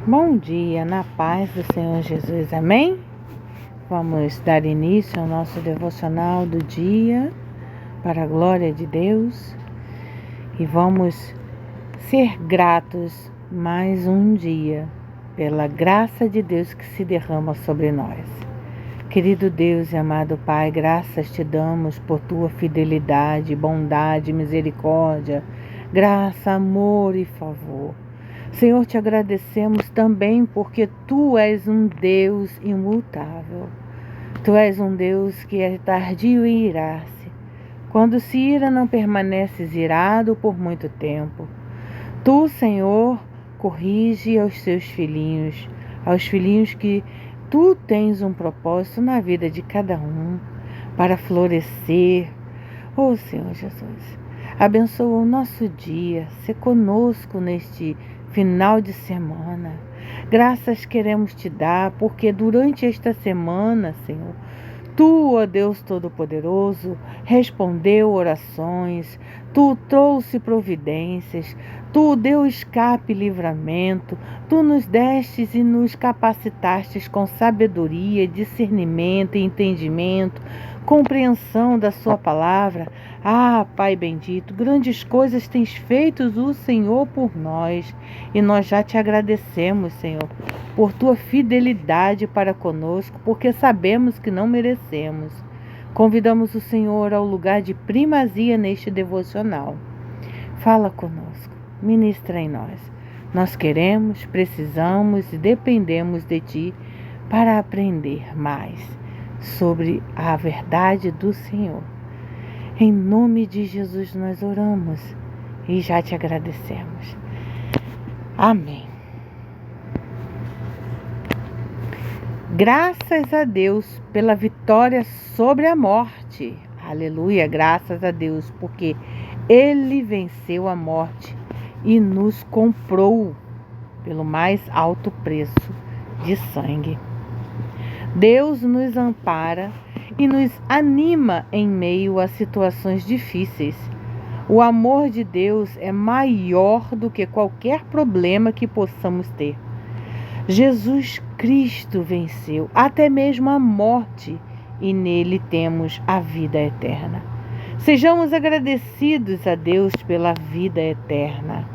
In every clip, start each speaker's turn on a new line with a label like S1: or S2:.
S1: Bom dia, na paz do Senhor Jesus, amém? Vamos dar início ao nosso devocional do dia, para a glória de Deus, e vamos ser gratos mais um dia, pela graça de Deus que se derrama sobre nós. Querido Deus e amado Pai, graças te damos por tua fidelidade, bondade, misericórdia, graça, amor e favor. Senhor, te agradecemos também porque Tu és um Deus imutável. Tu és um Deus que é tardio em irar-se. Quando se ira, não permaneces irado por muito tempo. Tu, Senhor, corrige aos teus filhinhos, aos filhinhos que Tu tens um propósito na vida de cada um, para florescer. Oh, Senhor Jesus, abençoa o nosso dia, se conosco neste final de semana. Graças queremos te dar, porque durante esta semana, Senhor, Tu, ó Deus Todo-Poderoso, respondeu orações, Tu trouxe providências, Tu deu escape e livramento, Tu nos destes e nos capacitastes com sabedoria, discernimento e entendimento, compreensão da Sua palavra. Ah, Pai bendito, grandes coisas tens feito o Senhor por nós, e nós já te agradecemos, Senhor, por tua fidelidade para conosco, porque sabemos que não merecemos. Convidamos o Senhor ao lugar de primazia neste devocional. Fala conosco, ministra em nós. Nós queremos, precisamos e dependemos de Ti para aprender mais sobre a verdade do Senhor. Em nome de Jesus nós oramos e já te agradecemos. Amém. Graças a Deus pela vitória sobre a morte. Aleluia, graças a Deus, porque Ele venceu a morte e nos comprou pelo mais alto preço de sangue. Deus nos ampara e nos anima em meio a situações difíceis. O amor de Deus é maior do que qualquer problema que possamos ter. Jesus Cristo venceu até mesmo a morte e nele temos a vida eterna. Sejamos agradecidos a Deus pela vida eterna.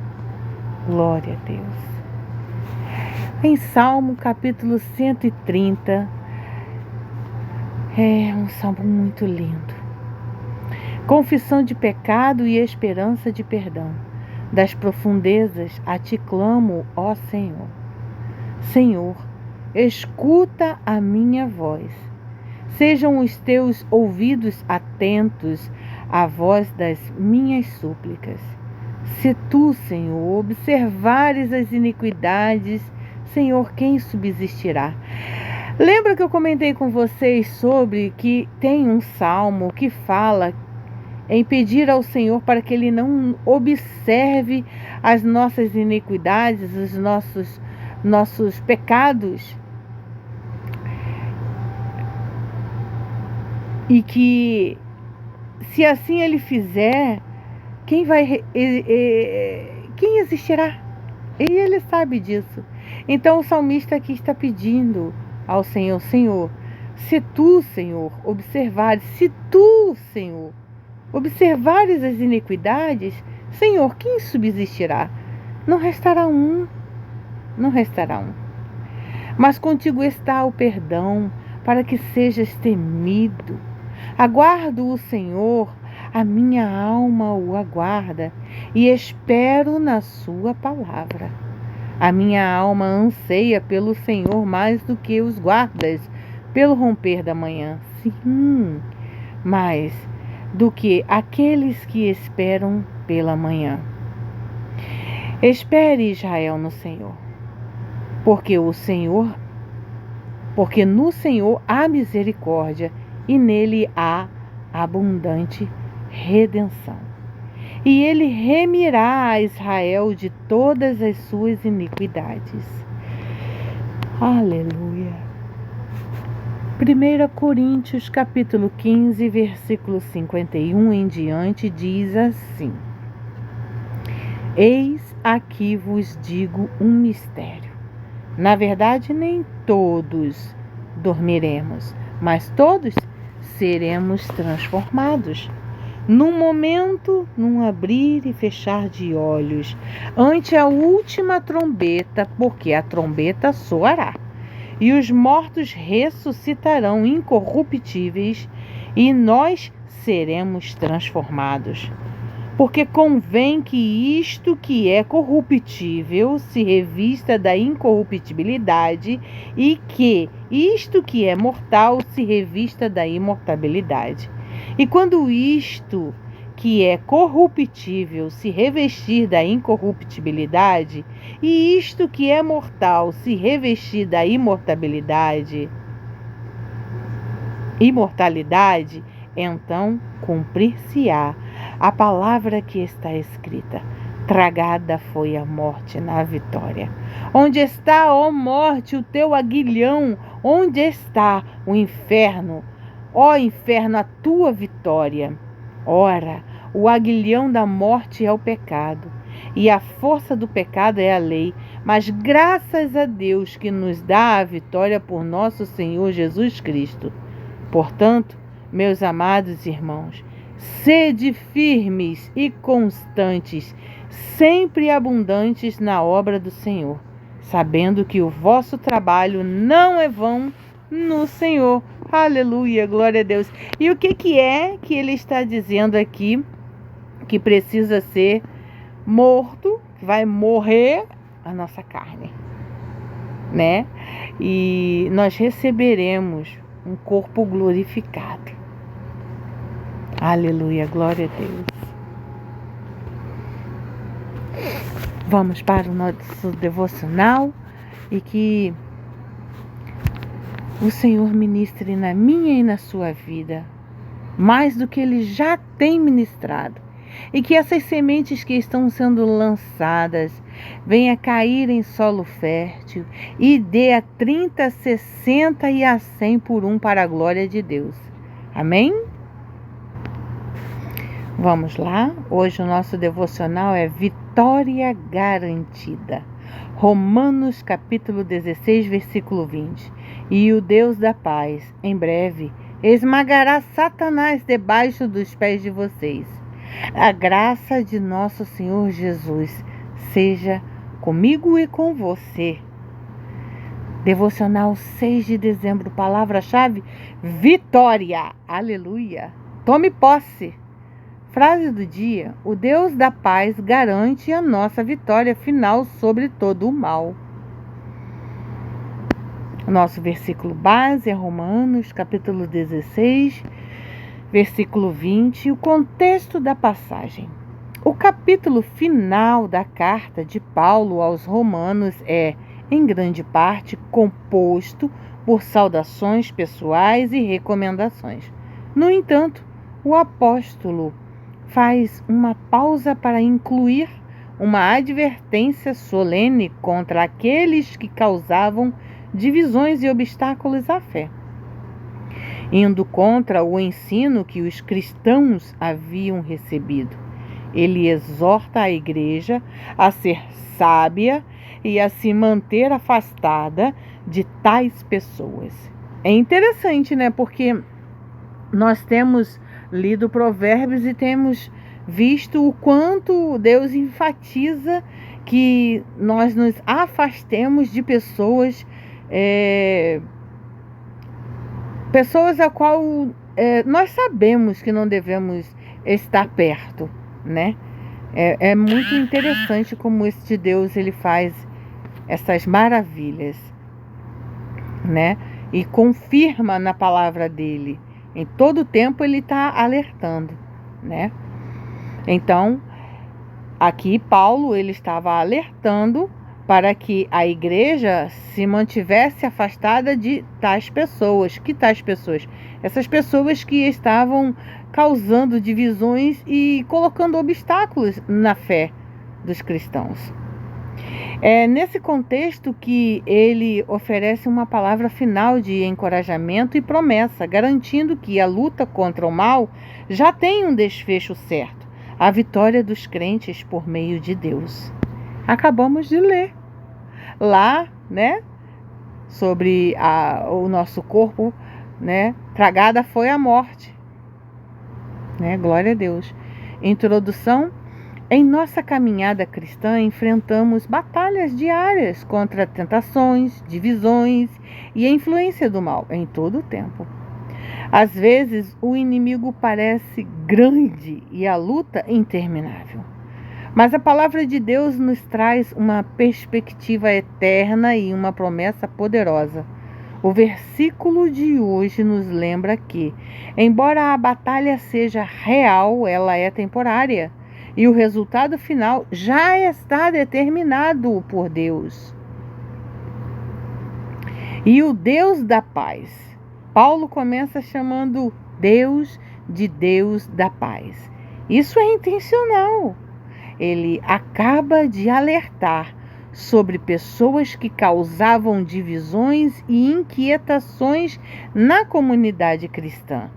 S1: Glória a Deus. Em Salmo capítulo 130, é um salmo muito lindo. Confissão de pecado e esperança de perdão. Das profundezas a ti clamo, ó Senhor. Senhor, escuta a minha voz. Sejam os teus ouvidos atentos à voz das minhas súplicas. Se tu, Senhor, observares as iniquidades, Senhor, quem subsistirá? Lembra que eu comentei com vocês sobre que tem um salmo que fala em pedir ao Senhor para que Ele não observe as nossas iniquidades, os nossos pecados, e que se assim Ele fizer, quem existirá? E Ele sabe disso. Então o salmista aqui está pedindo ao Senhor: Senhor, se tu, Senhor, observares as iniquidades, Senhor, quem subsistirá? Não restará um. Mas contigo está o perdão, para que sejas temido. Aguardo o Senhor, a minha alma o aguarda, e espero na sua palavra. A minha alma anseia pelo Senhor mais do que os guardas, pelo romper da manhã. Sim, mais do que aqueles que esperam pela manhã. Espere, Israel, no Senhor, porque no Senhor há misericórdia e nele há abundante redenção. E ele remirá a Israel de todas as suas iniquidades. Aleluia. 1 Coríntios capítulo 15, versículo 51 em diante diz assim: Eis aqui vos digo um mistério. Na verdade, nem todos dormiremos, mas todos seremos transformados. Num momento, num abrir e fechar de olhos, ante a última trombeta, porque a trombeta soará, e os mortos ressuscitarão incorruptíveis, e nós seremos transformados. Porque convém que isto que é corruptível se revista da incorruptibilidade, e que isto que é mortal se revista da imortalidade. E quando isto que é corruptível se revestir da incorruptibilidade, e isto que é mortal se revestir da imortalidade, então cumprir-se-á a palavra que está escrita: tragada foi a morte na vitória. Onde está, ó morte, o teu aguilhão? Onde está o inferno? Ó inferno, a tua vitória. Ora, o aguilhão da morte é o pecado, e a força do pecado é a lei. Mas graças a Deus que nos dá a vitória por nosso Senhor Jesus Cristo. Portanto, meus amados irmãos, sede firmes e constantes, sempre abundantes na obra do Senhor, sabendo que o vosso trabalho não é vão no Senhor. Aleluia, glória a Deus. E o que é que ele está dizendo aqui? Que precisa ser morto, que vai morrer a nossa carne, né? E nós receberemos um corpo glorificado. Aleluia, glória a Deus. Vamos para o nosso devocional e que o Senhor ministre na minha e na sua vida mais do que Ele já tem ministrado. E que essas sementes que estão sendo lançadas venham cair em solo fértil e dê a 30, 60 e a 100 por um para a glória de Deus. Amém? Vamos lá. Hoje o nosso devocional é Vitória Garantida. Romanos capítulo 16, versículo 20. E o Deus da paz, em breve, esmagará Satanás debaixo dos pés de vocês. A graça de nosso Senhor Jesus seja comigo e com você. Devocional 6 de dezembro, palavra-chave: vitória. Aleluia. Tome posse. Frase do dia: o Deus da paz garante a nossa vitória final sobre todo o mal. Nosso versículo base é Romanos capítulo 16, versículo 20, o contexto da passagem. O capítulo final da carta de Paulo aos Romanos é, em grande parte, composto por saudações pessoais e recomendações. No entanto, o apóstolo faz uma pausa para incluir uma advertência solene contra aqueles que causavam divisões e obstáculos à fé. Indo contra o ensino que os cristãos haviam recebido, ele exorta a igreja a ser sábia e a se manter afastada de tais pessoas. É interessante, né? Porque nós temos lido Provérbios e temos visto o quanto Deus enfatiza que nós nos afastemos de pessoas a qual nós sabemos que não devemos estar perto, né? É muito interessante como este Deus ele faz essas maravilhas, né? E confirma na palavra dele. Em todo tempo ele está alertando, né? Então, aqui Paulo ele estava alertando para que a igreja se mantivesse afastada de tais pessoas. Que tais pessoas? Essas pessoas que estavam causando divisões e colocando obstáculos na fé dos cristãos. É nesse contexto que ele oferece uma palavra final de encorajamento e promessa, garantindo que a luta contra o mal já tem um desfecho certo, a vitória dos crentes por meio de Deus. Acabamos de ler lá, né, sobre o nosso corpo, né? Tragada foi a morte, né? Glória a Deus. Introdução. Em nossa caminhada cristã, enfrentamos batalhas diárias contra tentações, divisões e a influência do mal em todo o tempo. Às vezes, o inimigo parece grande e a luta interminável. Mas a palavra de Deus nos traz uma perspectiva eterna e uma promessa poderosa. O versículo de hoje nos lembra que, embora a batalha seja real, ela é temporária. E o resultado final já está determinado por Deus. E o Deus da paz. Paulo começa chamando Deus de Deus da paz. Isso é intencional. Ele acaba de alertar sobre pessoas que causavam divisões e inquietações na comunidade cristã.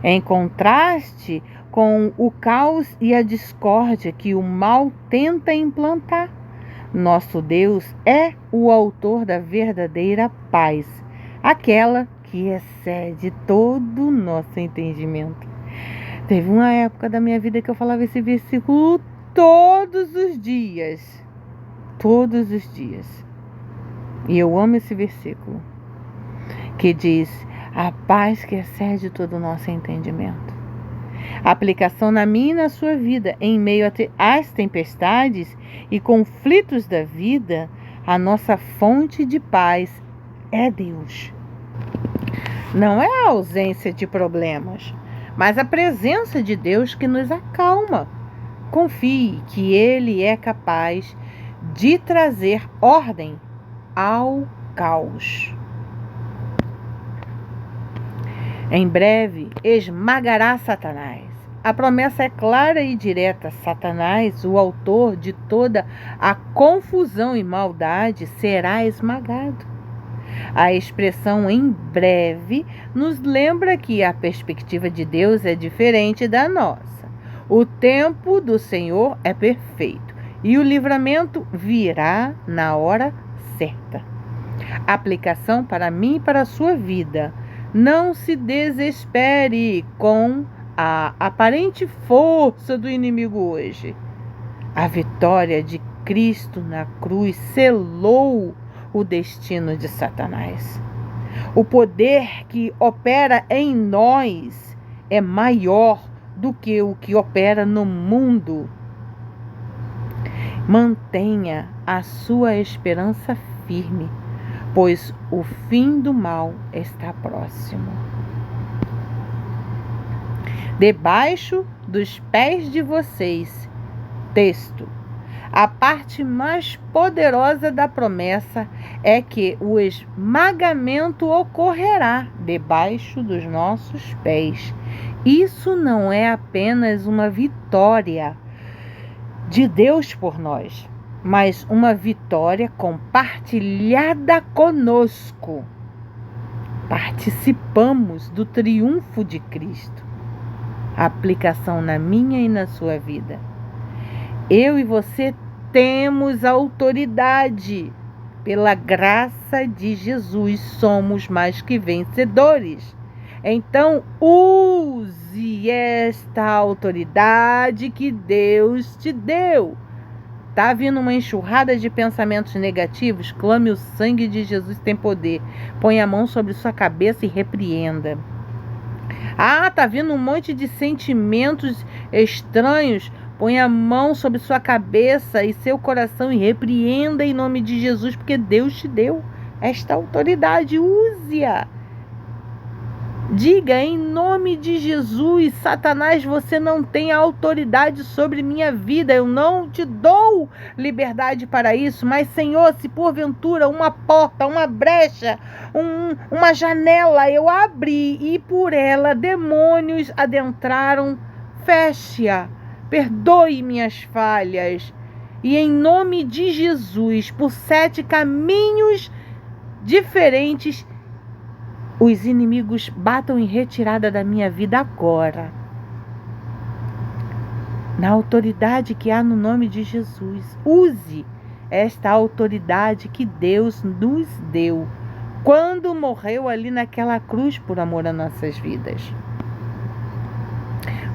S1: Em contraste com o caos e a discórdia que o mal tenta implantar, nosso Deus é o autor da verdadeira paz, aquela que excede todo o nosso entendimento. Teve uma época da minha vida que eu falava esse versículo todos os dias. Todos os dias. E eu amo esse versículo, que diz: a paz que excede todo o nosso entendimento. A aplicação na minha e na sua vida, em meio às tempestades e conflitos da vida, a nossa fonte de paz é Deus. Não é a ausência de problemas, mas a presença de Deus que nos acalma. Confie que Ele é capaz de trazer ordem ao caos. Em breve esmagará Satanás. A promessa é clara e direta. Satanás, o autor de toda a confusão e maldade, será esmagado. A expressão em breve nos lembra que a perspectiva de Deus é diferente da nossa. O tempo do Senhor é perfeito e o livramento virá na hora certa. Aplicação para mim e para a sua vida. Não se desespere com a aparente força do inimigo hoje. A vitória de Cristo na cruz selou o destino de Satanás. O poder que opera em nós é maior do que o que opera no mundo. Mantenha a sua esperança firme, pois o fim do mal está próximo. Debaixo dos pés de vocês. Texto. A parte mais poderosa da promessa é que o esmagamento ocorrerá debaixo dos nossos pés. Isso não é apenas uma vitória de Deus por nós, mas uma vitória compartilhada conosco. Participamos do triunfo de Cristo. A aplicação na minha e na sua vida. Eu e você temos autoridade. Pela graça de Jesus, somos mais que vencedores. Então, use esta autoridade que Deus te deu. Está vindo uma enxurrada de pensamentos negativos? Clame: o sangue de Jesus tem poder. Põe a mão sobre sua cabeça e repreenda. Está vindo um monte de sentimentos estranhos? Põe a mão sobre sua cabeça e seu coração e repreenda em nome de Jesus, porque Deus te deu esta autoridade. Use-a. Diga: em nome de Jesus, Satanás, você não tem autoridade sobre minha vida. Eu não te dou liberdade para isso. Mas, Senhor, se porventura uma porta, uma brecha, uma janela eu abri e por ela demônios adentraram, feche-a. Perdoe minhas falhas. E em nome de Jesus, por 7 caminhos diferentes, os inimigos batam em retirada da minha vida agora. Na autoridade que há no nome de Jesus. Use esta autoridade que Deus nos deu quando morreu ali naquela cruz por amor às nossas vidas.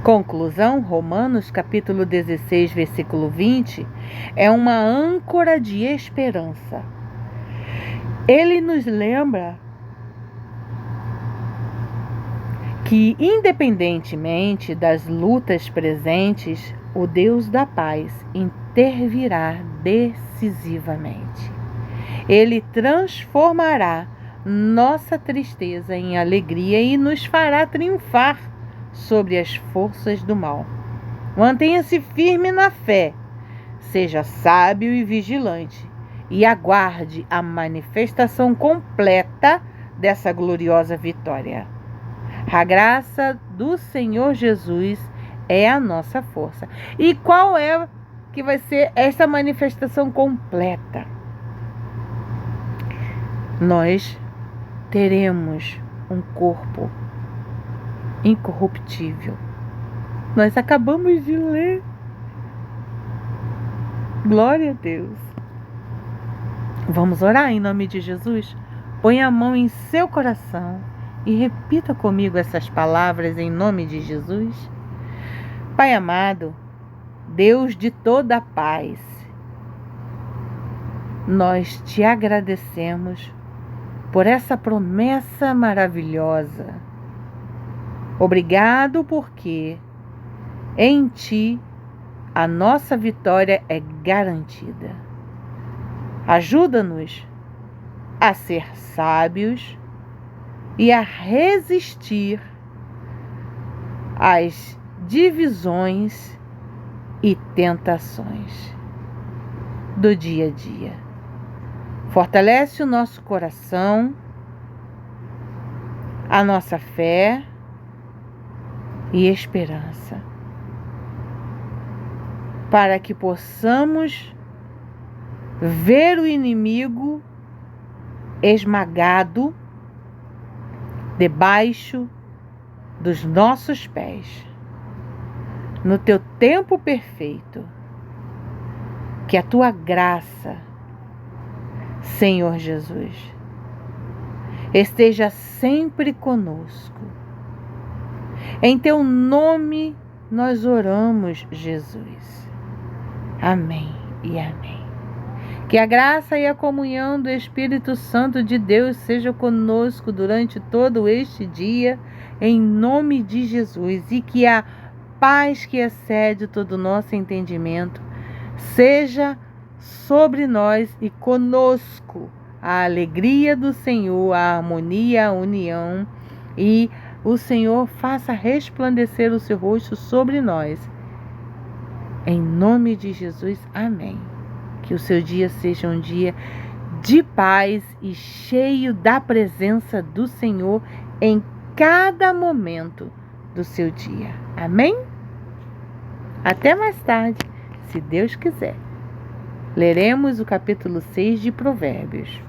S1: Conclusão, Romanos capítulo 16, versículo 20, é uma âncora de esperança. Ele nos lembra que, independentemente das lutas presentes, o Deus da paz intervirá decisivamente. Ele transformará nossa tristeza em alegria e nos fará triunfar sobre as forças do mal. Mantenha-se firme na fé, seja sábio e vigilante, e aguarde a manifestação completa dessa gloriosa vitória. A graça do Senhor Jesus é a nossa força. E qual é que vai ser essa manifestação completa? Nós teremos um corpo incorruptível. Nós acabamos de ler. Glória a Deus. Vamos orar em nome de Jesus? Põe a mão em seu coração e repita comigo essas palavras em nome de Jesus. Pai amado, Deus de toda a paz, nós te agradecemos por essa promessa maravilhosa. Obrigado porque em Ti a nossa vitória é garantida. Ajuda-nos a ser sábios e a resistir às divisões e tentações do dia a dia. Fortalece o nosso coração, a nossa fé e esperança, para que possamos ver o inimigo esmagado debaixo dos nossos pés, no teu tempo perfeito. Que a tua graça, Senhor Jesus, esteja sempre conosco. Em teu nome nós oramos, Jesus. Amém e amém. Que a graça e a comunhão do Espírito Santo de Deus seja conosco durante todo este dia, em nome de Jesus, e que a paz que excede todo o nosso entendimento seja sobre nós e conosco. A alegria do Senhor, a harmonia, a união, e o Senhor faça resplandecer o seu rosto sobre nós. Em nome de Jesus, amém. Que o seu dia seja um dia de paz e cheio da presença do Senhor em cada momento do seu dia. Amém? Até mais tarde, se Deus quiser. Leremos o capítulo 6 de Provérbios.